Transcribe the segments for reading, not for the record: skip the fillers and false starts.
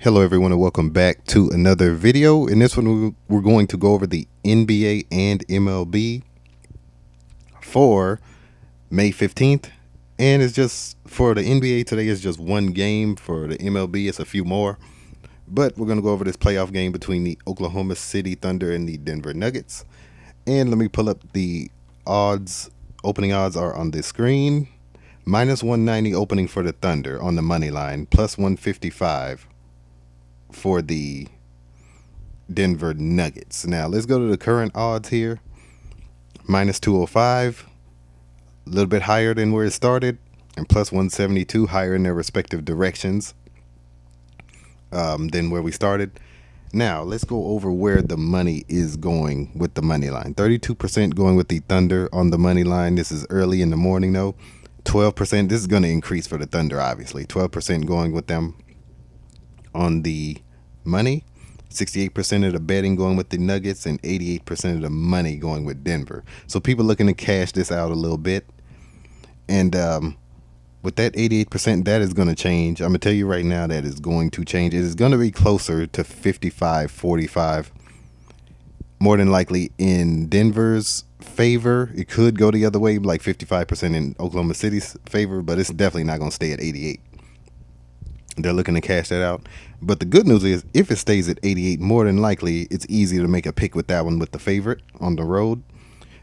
Hello everyone and welcome back to another video. In this one we're going to go over the NBA and MLB for May 15th. And it's just for the NBA today is just one game. For the MLB it's a few more. But we're going to go over this playoff game between the Oklahoma City Thunder and the Denver Nuggets. And let me pull up the odds. Opening odds are on the screen. Minus 190 opening for the Thunder on the money line. Plus 155 for the Denver Nuggets. Now let's go to the current odds here. Minus 205, a little bit higher than where it started, and plus 172 higher in their respective directions than where we started. Now let's go over where the money is going with the money line. 32% going with the Thunder on the money line. This is early in the morning though. 12%, this is going to increase for the Thunder obviously. 12% going with them on the money. 68% of the betting going with the Nuggets and 88% of the money going with Denver. So people looking to cash this out a little bit. And with that 88%, that is going to change. I'm going to tell you right now that is going to change. It is going to be closer to 55-45. More than likely in Denver's favor. It could go the other way, like 55% in Oklahoma City's favor, but it's definitely not going to stay at 88. They're looking to cash that out. But the good news is if it stays at 88, more than likely it's easy to make a pick with that one with the favorite on the road.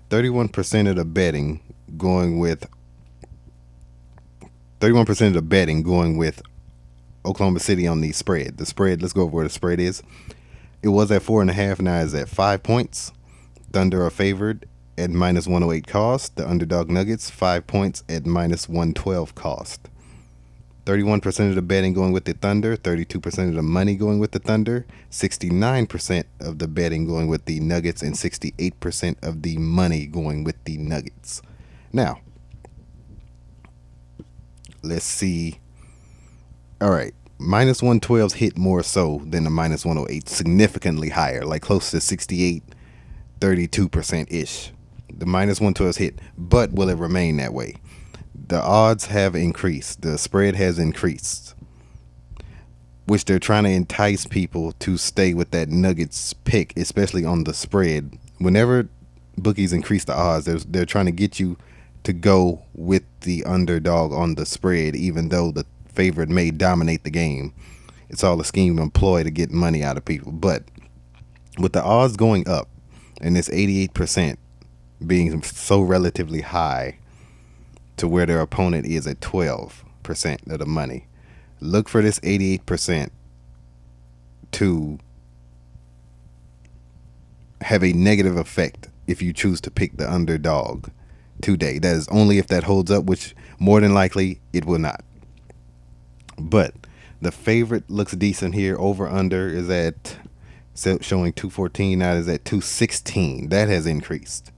31% of the betting going with 31% of the betting going with Oklahoma City on the spread. The spread, let's go over where the spread is. It was at 4.5, now it's at 5 points. Thunder are favored at minus 108 cost. The underdog Nuggets 5 points at minus 112 cost. 31% of the betting going with the Thunder, 32% of the money going with the Thunder, 69% of the betting going with the Nuggets, and 68% of the money going with the Nuggets. Now, let's see. All right, minus 112s hit more so than the minus 108, significantly higher, like close to 68, 32%-ish. The minus 112s hit, but will it remain that way? The odds have increased. The spread has increased, which they're trying to entice people to stay with that Nuggets pick, especially on the spread. Whenever bookies increase the odds, they're trying to get you to go with the underdog on the spread, even though the favorite may dominate the game. It's all a scheme employed to get money out of people. But with the odds going up and this 88% being so relatively high to where their opponent is at 12% of the money, look for this 88% to have a negative effect if you choose to pick the underdog today. That is only if that holds up, which more than likely it will not. But the favorite looks decent here. Over under is at showing 214. Now it is at 216. That has increased.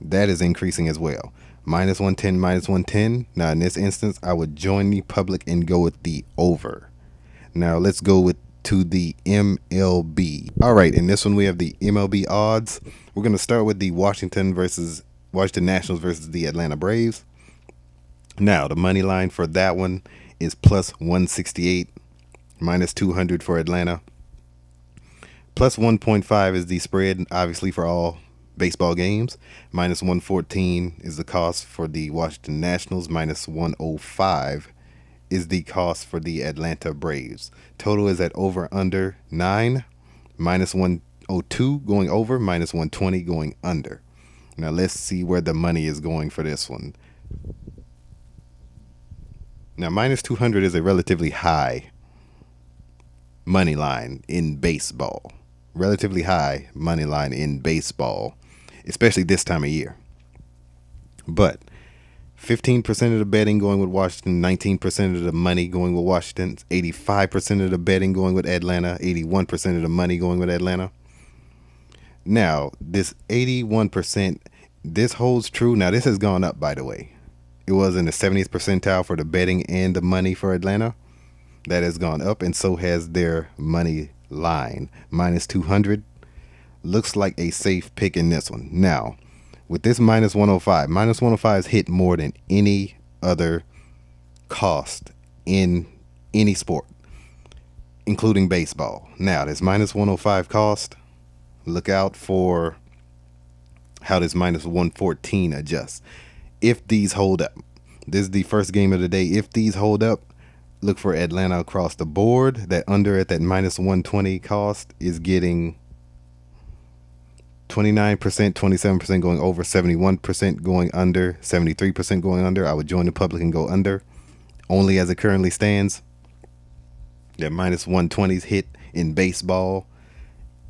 That is increasing as well. Minus 110, minus 110. Now, in this instance, I would join the public and go with the over. Now, let's go to the MLB. All right, in this one, we have the MLB odds. We're going to start with the Washington Nationals versus the Atlanta Braves. Now, the money line for that one is plus 168, minus 200 for Atlanta. Plus 1.5 is the spread, obviously, for all baseball games. Minus 114 is the cost for the Washington Nationals. Minus 105 is the cost for the Atlanta Braves. Total is at over under 9. Minus 102 going over. Minus 120 going under. Now let's see where the money is going for this one. Now minus 200 is a relatively high money line in baseball. Relatively high money line in baseball, especially this time of year. But 15% of the betting going with Washington, 19% of the money going with Washington, 85% of the betting going with Atlanta, 81% of the money going with Atlanta. Now, this 81%, this holds true. Now, this has gone up, by the way. It was in the 70th percentile for the betting and the money for Atlanta. That has gone up, and so has their money line. Minus 200 looks like a safe pick in this one. Now, with this minus 105 has hit more than any other cost in any sport. including baseball. Now, this minus 105 cost, look out for how this minus 114 adjusts. If these hold up, this is the first game of the day. If these hold up, look for Atlanta across the board. That under at that minus 120 cost is getting 29%, 27% going over, 71% going under, 73% going under. I would join the public and go under. Only as it currently stands, that minus 120s hit in baseball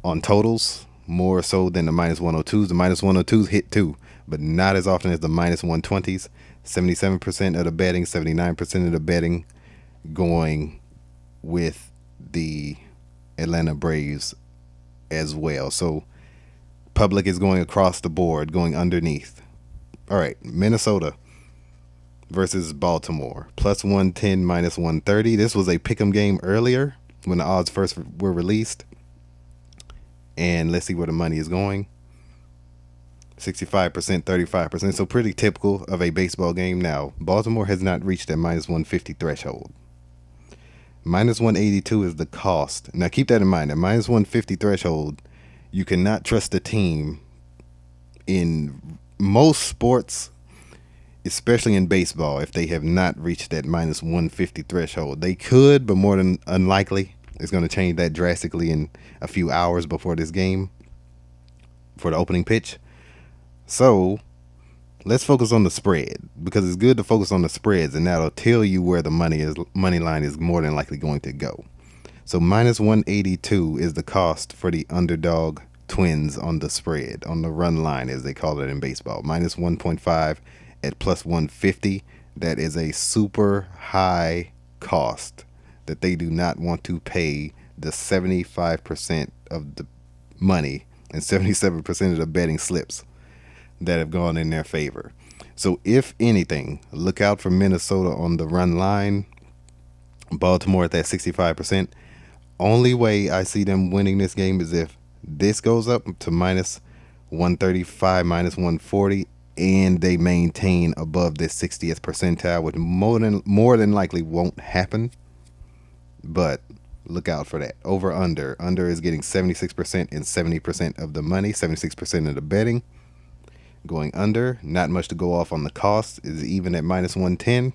on totals more so than the minus 102s. The minus 102s hit too, but not as often as the minus 120s. 77% of the betting, 79% of the betting going with the Atlanta Braves as well. So public is going across the board, going underneath. All right, Minnesota versus Baltimore. Plus 110, minus 130. This was a pick'em game earlier when the odds first were released. And let's see where the money is going. 65%, 35%. So pretty typical of a baseball game. Now, Baltimore has not reached that minus 150 threshold. Minus 182 is the cost. Now, keep that in mind. That minus 150 threshold, you cannot trust the team in most sports, especially in baseball, if they have not reached that minus 150 threshold. They could, but more than unlikely. It's going to change that drastically in a few hours before this game for the opening pitch. So let's focus on the spread, because it's good to focus on the spreads, and that'll tell you where the money line is more than likely going to go. So minus 182 is the cost for the underdog Twins on the spread, on the run line as they call it in baseball. Minus 1.5 at plus 150. That is a super high cost that they do not want to pay the 75% of the money and 77% of the betting slips that have gone in their favor. So if anything, look out for Minnesota on the run line, Baltimore at that 65%. Only way I see them winning this game is if this goes up to minus 135, minus 140, and they maintain above this 60th percentile, which more than likely won't happen. But look out for that. Over under. Under is getting 76% and 70% of the money, 76% of the betting. Going under, not much to go off on the cost, is even at minus 110.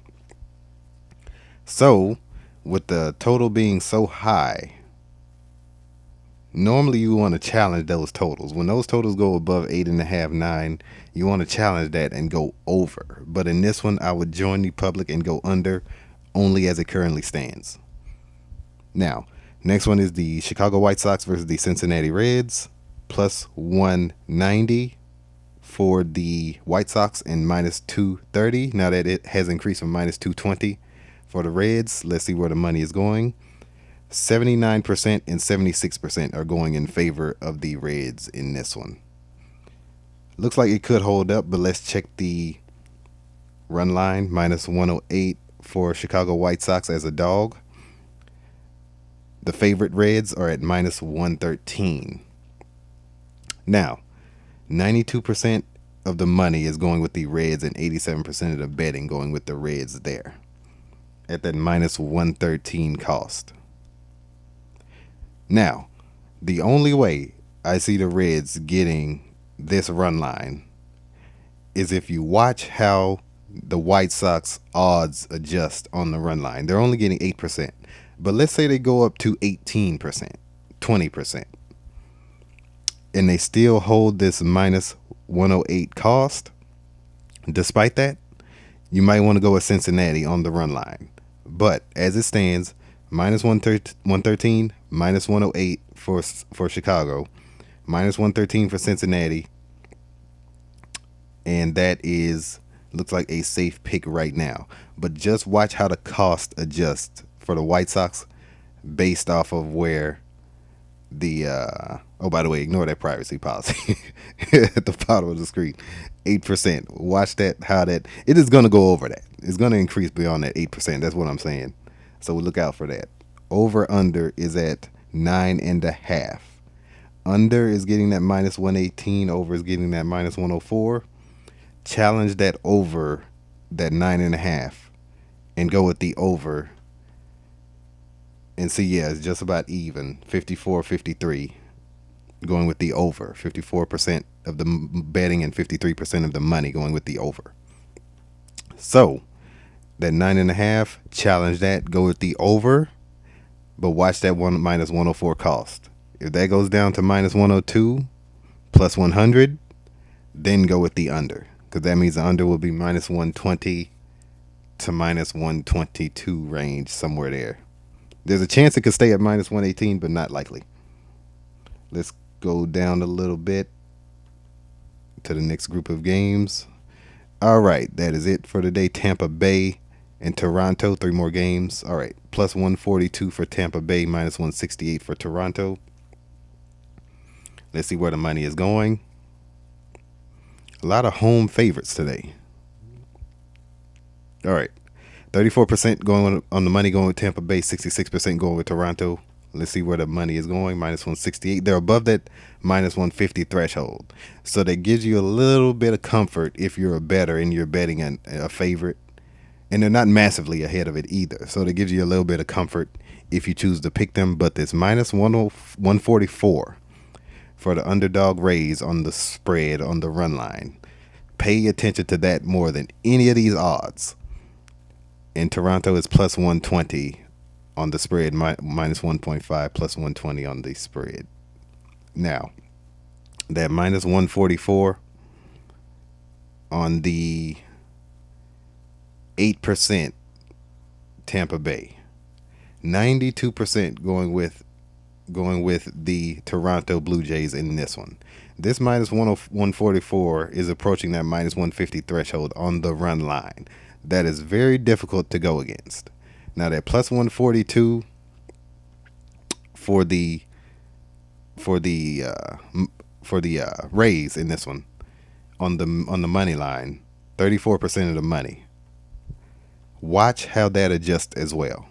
So, with the total being so high, normally you want to challenge those totals. When those totals go above 8.5, 9, you want to challenge that and go over. But in this one, I would join the public and go under, only as it currently stands. Now, next one is the Chicago White Sox versus the Cincinnati Reds. Plus 190 for the White Sox and minus 230. Now that it has increased from minus 220 for the Reds, let's see where the money is going. 79% and 76% are going in favor of the Reds in this one. Looks like it could hold up, but let's check the run line. Minus 108 for Chicago White Sox as a dog. The favorite Reds are at minus 113. Now, 92% of the money is going with the Reds and 87% of the betting going with the Reds there at that minus 113 cost. Now, the only way I see the Reds getting this run line is if you watch how the White Sox odds adjust on the run line. They're only getting 8%. But let's say they go up to 18%, 20%. And they still hold this minus 108 cost. Despite that, you might want to go with Cincinnati on the run line. But as it stands, minus 113, minus 108 for Chicago, minus 113 for Cincinnati. And that looks like a safe pick right now. But just watch how the cost adjusts for the White Sox based off of where the oh, by the way, ignore that privacy policy at the bottom of the screen. 8%. Watch that, how that it is going to go over that. It's going to increase beyond that 8%. That's what I'm saying. So look out for that. Over under is at 9.5. Under is getting that minus 118. Over is getting that minus 104. Challenge that over that 9.5 and go with the over And see, yeah, it's just about even. 54-53, going with the over. 54% of the betting and 53% of the money going with the over. So that 9.5, challenge that, go with the over, but watch that one minus 104 cost. If that goes down to minus 102 plus 100, then go with the under, because that means the under will be minus 120 to minus 122 range, somewhere there. There's a chance it could stay at minus 118, but not likely. Let's go down a little bit to the next group of games. All right, that is it for today. Tampa Bay and Toronto, 3 more games. All right, plus 142 for Tampa Bay, minus 168 for Toronto. Let's see where the money is going. A lot of home favorites today. All right, 34% going on the money going with Tampa Bay, 66% going with Toronto. Let's see where the money is going. Minus 168. They're above that minus 150 threshold. So that gives you a little bit of comfort if you're a bettor and you're betting a favorite. And they're not massively ahead of it either. So that gives you a little bit of comfort if you choose to pick them. But this minus 144 for the underdog raise on the spread on the run line. Pay attention to that more than any of these odds. In Toronto, it's plus 120 on the spread, minus 1.5, plus 120 on the spread. Now, that minus 144 on the 8% Tampa Bay, 92% going with the Toronto Blue Jays in this one. This minus 144 is approaching that minus 150 threshold on the run line. That is very difficult to go against. Now that plus 142 for the raise in this one on the money line, 34% of the money. Watch how that adjusts as well.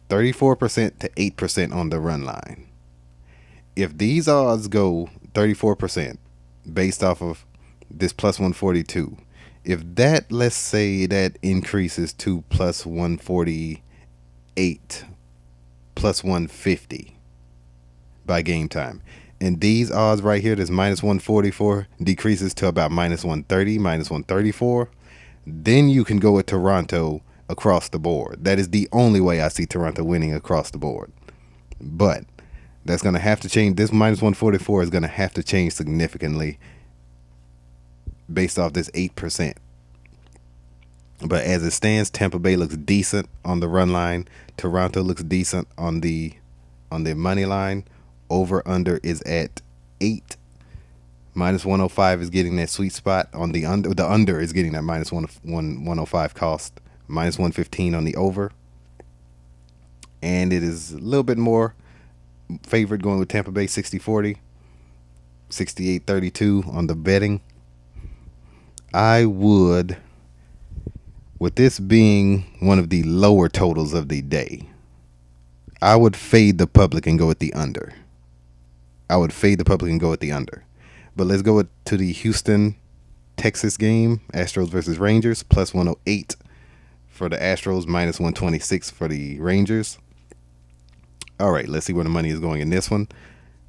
34% to 8% on the run line. If these odds go 34% based off of this plus 142, if that, let's say that increases to plus 148, plus 150 by game time, and these odds right here, this minus 144 decreases to about minus 130, minus 134, then you can go with Toronto across the board. That is the only way I see Toronto winning across the board. But that's going to have to change. This minus 144 is going to have to change significantly based off this 8%. But as it stands, Tampa Bay looks decent on the run line. Toronto looks decent on the money line. Over under is at 8. Minus 105 is getting that sweet spot on the under. The under is getting that minus 105 cost. Minus 115 on the over. And it is a little bit more favored going with Tampa Bay, 60-40. 68-32 on the betting. I would, with this being one of the lower totals of the day, I would fade the public and go with the under. But let's go to the Houston, Texas game, Astros versus Rangers, plus 108 for the Astros, minus 126 for the Rangers. All right, let's see where the money is going in this one.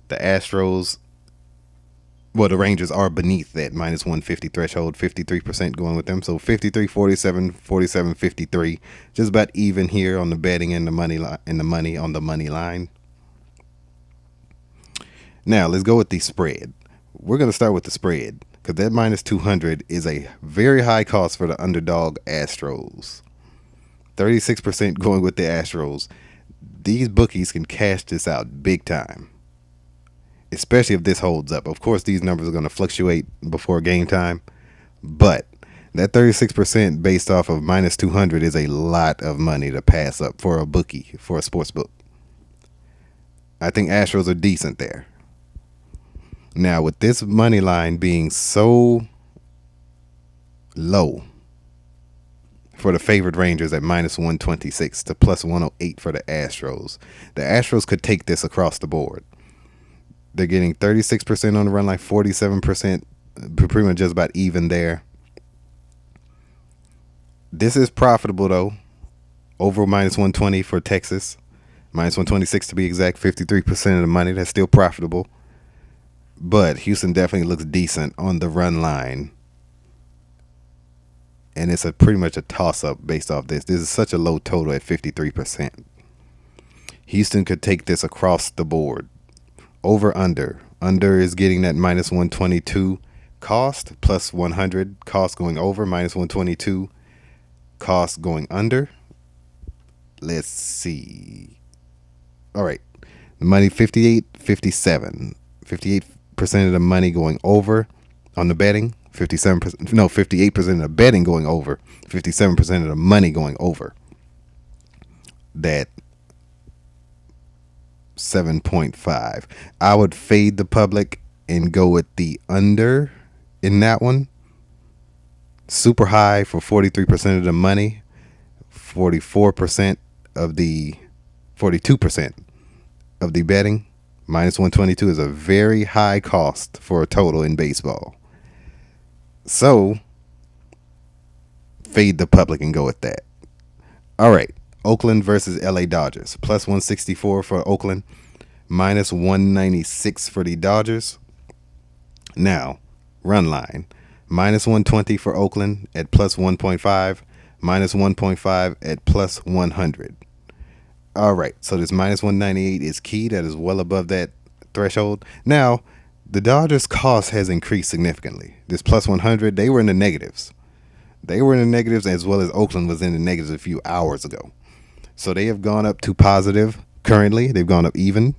The Rangers are beneath that minus 150 threshold, 53% going with them. So 53, 47, 47, 53, just about even here on the betting and the money on the money line. Now let's go with the spread. We're going to start with the spread because that minus 200 is a very high cost for the underdog Astros. 36% going with the Astros. These bookies can cash this out big time, especially if this holds up. Of course, these numbers are going to fluctuate before game time, but that 36% based off of minus 200 is a lot of money to pass up for a bookie, for a sports book. I think Astros are decent there. Now, with this money line being so low for the favored Rangers at minus 126 to plus 108 for the Astros could take this across the board. They're getting 36% on the run line, 47%, pretty much just about even there. This is profitable, though. Over minus 120 for Texas, minus 126 to be exact, 53% of the money. That's still profitable. But Houston definitely looks decent on the run line. And it's pretty much a toss-up based off this. This is such a low total at 53%. Houston could take this across the board. Over, under. Under is getting that minus 122 cost, plus 100 cost going over, minus 122 cost going under. Let's see. All right. The money 58, 57. 58% of the money going over on the betting. 58% of the betting going over. 57% of the money going over. That 7.5. I would fade the public and go with the under in that one. Super high for 43% of the money. 44% of the 42% of the betting. Minus 122 is a very high cost for a total in baseball. So fade the public and go with that. All right. Oakland versus LA Dodgers. Plus 164 for Oakland. Minus 196 for the Dodgers. Now, run line. Minus 120 for Oakland at plus 1.5. Minus 1.5 at plus 100. All right. So this minus 198 is key. That is well above that threshold. Now, the Dodgers' cost has increased significantly. This plus 100, they were in the negatives. They were in the negatives as well as Oakland was in the negatives a few hours ago. So they have gone up to positive currently. They've gone up even.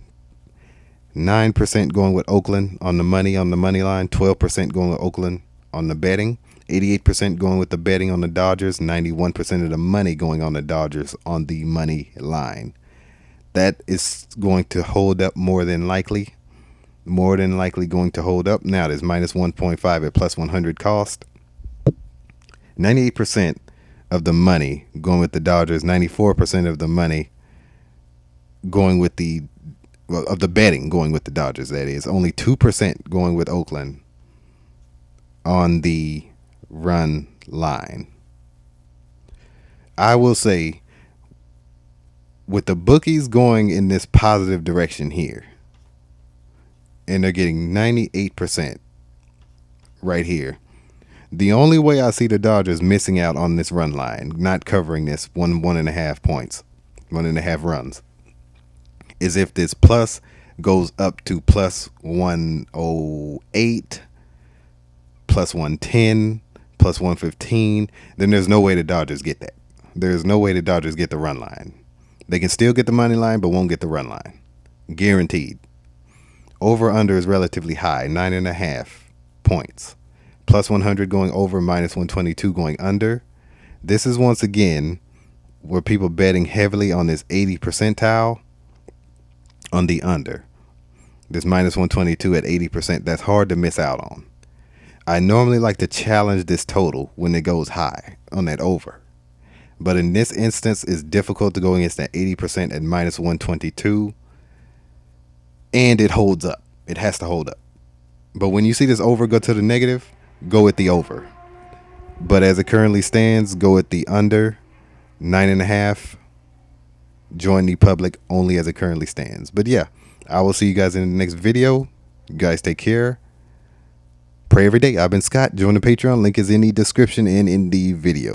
9% going with Oakland on the money line. 12% going with Oakland on the betting. 88% going with the betting on the Dodgers. 91% of the money going on the Dodgers on the money line. That is going to hold up more than likely. More than likely going to hold up. Now there's minus 1.5 at plus 100 cost. 98% of the money going with the Dodgers, 94% of the money going with of the betting going with the Dodgers, that is. Only 2% going with Oakland on the run line. I will say, with the bookies going in this positive direction here, and they're getting 98% right here, the only way I see the Dodgers missing out on this run line, not covering this 1.5 points, 1.5 runs, is if this plus goes up to plus 108, plus 110, plus 115, then there's no way the Dodgers get that. There's no way the Dodgers get the run line. They can still get the money line, but won't get the run line. Guaranteed. Over under is relatively high, 9.5 points. Plus 100 going over, minus 122 going under. This is once again where people betting heavily on this 80 percentile on the under. This minus 122 at 80%, that's hard to miss out on. I normally like to challenge this total when it goes high on that over. But in this instance, it's difficult to go against that 80% at minus 122. And it holds up. It has to hold up. But when you see this over go to the negative, go with the over. But as it currently stands, go with the under. 9.5. Join the public only as it currently stands. But yeah, I will see you guys in the next video. You guys take care. Pray every day. I've been Scott. Join the Patreon. Link is in the description and in the video.